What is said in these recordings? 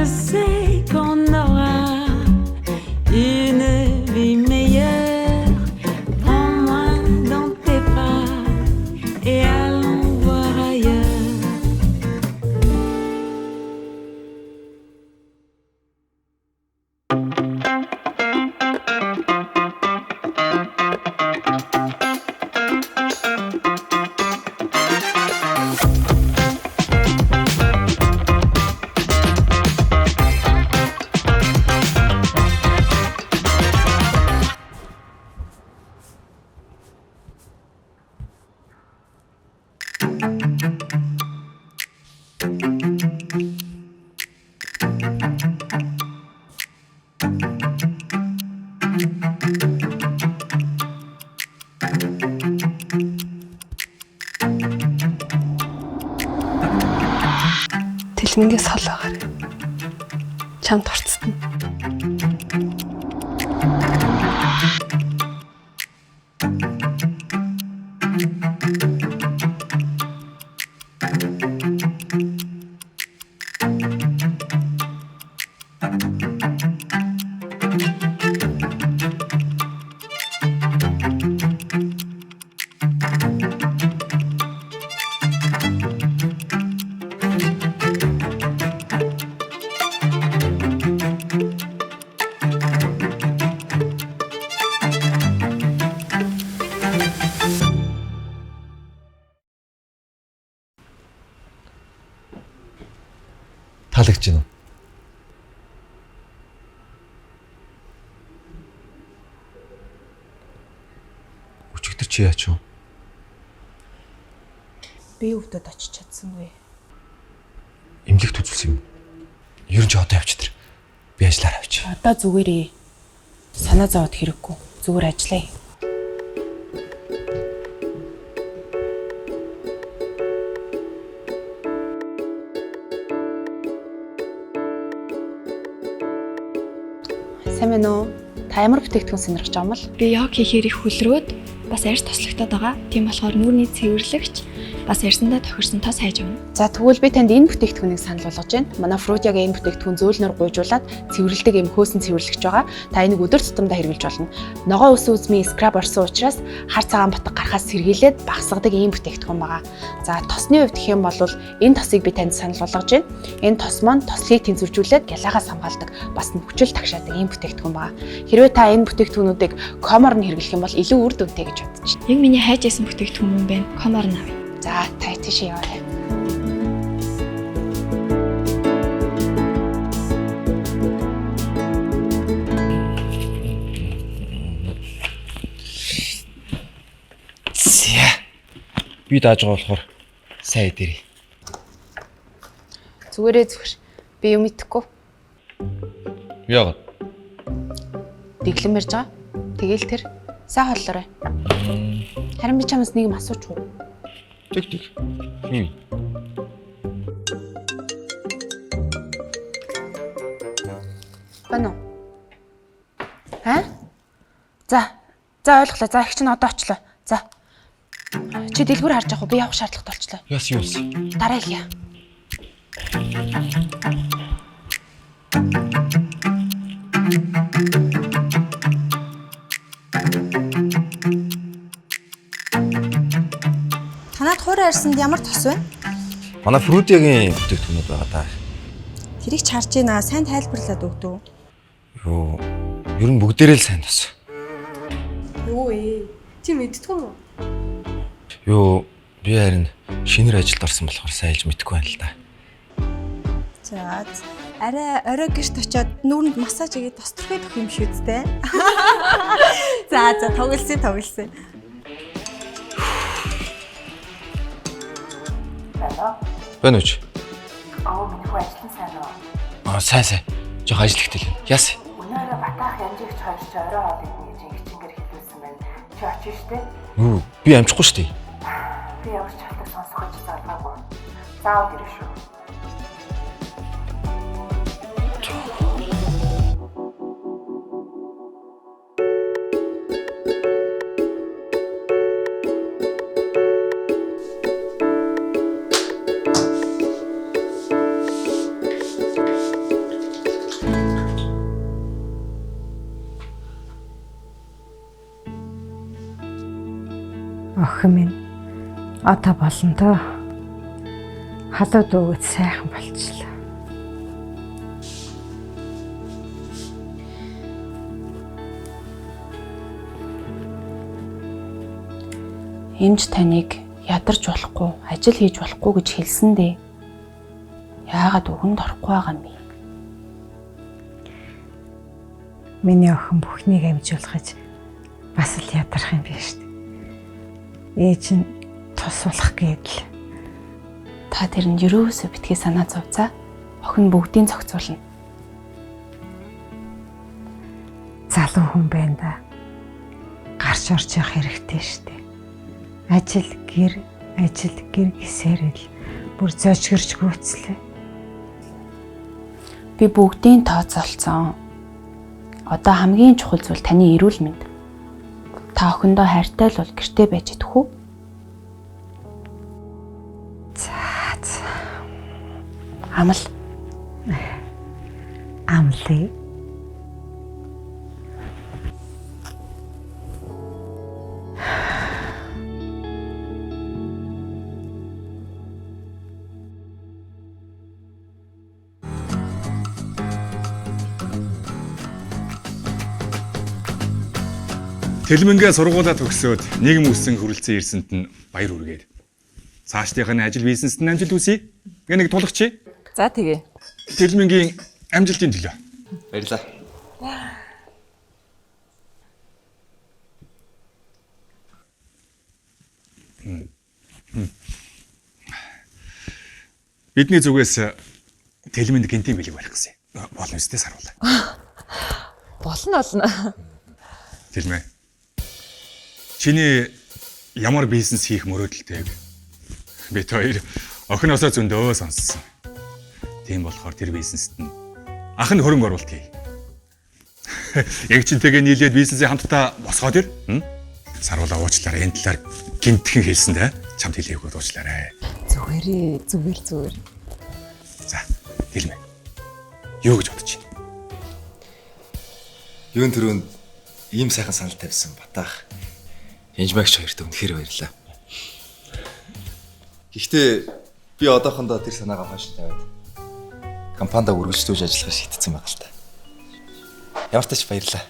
sais qu'on aura une vie meilleure. Prends-moi dans tes bras et allons voir ailleurs. Тэлмэнгээс хол агаар. Чамд орцсон. Таалагдж байна уу? Өчигдөр чи яач вэ? Би өвдөд очиж чадсангүй. Имлэгт үзүүлсэн юм. Ер нь ч одоо явчих тэр. Би ажиллаараа авчи. Одоо зүгээрээ. Санаа зовоод хэрэггүй. Зүгээр ажиллая. Сайн байна уу? Та ямар бүтээгдэхүүн сонирхож байгаа юм бол? Би яг хийхээр их хөлрөөд бас арьс тослогдоод байгаа. Тийм болохоор нүрийн цэвэрлэгч бас арьсандаа тохирсон тос хайж авна. За тэгвэл би танд энэ бүтээгдэхүүнийг санал болгож байна. Манай Fruit-ийн энэ бүтээгдэхүүн зөөлнөр гуйжуулаад цэвэрлдэг юм хөөсөн цэвэрлэгч байгаа. Та энийг өдөр тутамдаа хэрэглэж болно. Ногоо үсэн үзмийн скраб орсон учраас хар цагаан бутга гарахаас сэргийлээд багасгадаг ийм бүтээгдэхүүн байгаа. За тосны хувьд гэх юм бол энэ тосыг би танд санал болгож байна. Энэ тос маань тослыг тэнцвэржүүлээд гялагаас хамгаалдаг. Бас нүхчил тагшаадаг ийм бүтээгдэхүүн байгаа. Хэрвээ та энэ бүтээгдэхүүнүүдийг комоор нь хэрэглэх юм бол илүү үр дүнтэй гэж бодож байна. Яг миний хайж исэн бүтээгдэхүүн юм байна. Комоор нь авъя. За та тийш яваарай. Би дааж байгаа болохоор сайн идэрээ. Зүгээрээ зүгээр. Би юм идэхгүй. Яагаад? Дэглэм ярьж байгаа. Тэгээл тэр сайн холлоорой. Харин би чамаас нэг юм асууч уу? Тэг. Хин. Бано. Ха? За ойлголоо. За их чинь одоо очлоо. За. Чи дэлгүүр харж явах уу? Би явах шаардлагатай болчлоо. Юус. Дараа хэлье. Танад хуурай арьсанд ямар тос вэ? Манай Fruit-ийн бүтээгдэхүүнүүд байгаа даа. Тэрийг ч харж байна. Сайн тайлбарлаад өгдөө. Юу, ер нь бүгдээрээ л сайн тос. Юу ээ? Чи мэдтгүй юм уу? Юу, би харин шинээр ажилд орсон болохоор сайн хэлж мэдэхгүй байна л да. За арай орой гэрт очиод нүүрэнд массаж хийгээд тосторхой өгөх юм шүү дээ. За тоглосон. Байна уу чи? Минь хөө ажиллан сайн уу? Сайн. Жох ажил ихтэй л. Яас. Өнөөдөр батаах янжигч хоёр ч орой хоолыг нэг жингчингээр хэлүүлсэн байна. Чи очив штэ? Юу, би амжихгүй штэ. Би ямар ч хатаг сонсох гэж залгаагүй. Заавал ирэх шүү. Охин минь одоо болно доо. Халууд өгөөд сайхан болчихлоо. Эмч таныг ядарч болохгүй, ажил хийж болохгүй гэж хэлсэн дээ. Яагаад өгөнд орохгүй байгаа юм бэ? Миний охин бүхнийг амжуулах гэж бас л ядарах юм биш үү? Ээж нь тус болох гэдэл. Та тэрэнд юусоо битгий санаа зовцаа. Охин бүгдийг зохицуулна. Залуу хүн байна да. Гарч орж явах хэрэгтэй шүү дээ. Ажил гэр гэсээр л бүр зочгирч гүйцлээ. Би бүгдийг тооцоолцсон. Одоо хамгийн чухал зүйл таны эрүүл мэнд. Та охиндоо хайртай л бол гэртээ байж идэх үү? За. Амал. Амлаа. Тэлмэнгээ сургуулаа төгсөөд нийгэм үсэн хүрэлцэн ирсэнд нь баяр хүргээд. Цаашдынх нь ажил бизнест нь амжилт үсье. Гэ нэг тулгачи. За тэгээ. Тэлмэнгийн амжилтын төлөө. Баярлаа. Бидний зүгээс Тэлмэнд гинтийн бэлэг барих гэсэн. Болно үстэй саруулаа. Болно. Тэлмэ. Чиний ямар бизнес хийх мөрөөдөлтэйг бид хоёр охиноосоо зөндөө сонссон. Тийм болохоор тэр бизнест нь анхны хөрөнгө оруулалт хий. Яг чинтэйгээ нийлээд бизнесээ хамтдаа босгоод ир. Саруулаа уучлаарай. Энэ талаар гинтхэн хэлсэндээ чамд хэлээгүй уучлаарай. Зүгээр. За, Тэлмэ. Юу гэж бодож байна? Юун төрөнд ийм сайхан санал тавьсан батаах. Энжмагч хоёрт үнэхээр баярлаа. Гэхдээ би одоохондоо тэр санаагаа хойш тавиад компанида үргэлжлүүлж ажиллахыг шийдсэн байгаа л та. Ямар ч тач баярлаа.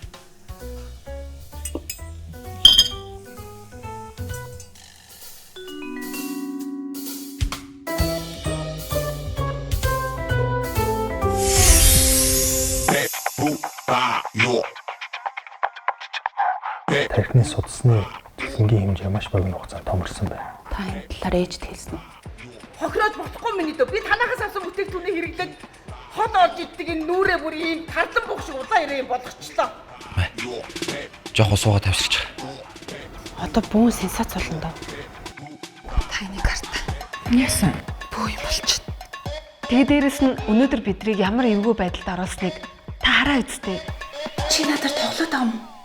Тархины судасны технологийн хэмжээ маш богино хугацаанд томорсон байна. Та энэ талаар ээжд хэлсэн үү? Хохироод болохгүй миний дөө. Би танахаас авсан бүтээгдэхүүний хэрэглээд хот орж иддэг энэ нүрээ бүр ийм тардан бох шиг улаан ирээ болгочлоо. Жохо суугаа тавьчих. Одоо бүүн сенсац болно доо. Та энийг харта. Яасан? Бүү юм болчихно. Тэгээ дээрэс нь өнөөдөр биднийг ямар эвгүй байдалд оруулсныг та хараа үсттэй. Чи надаар тоглоод байгаа юм уу?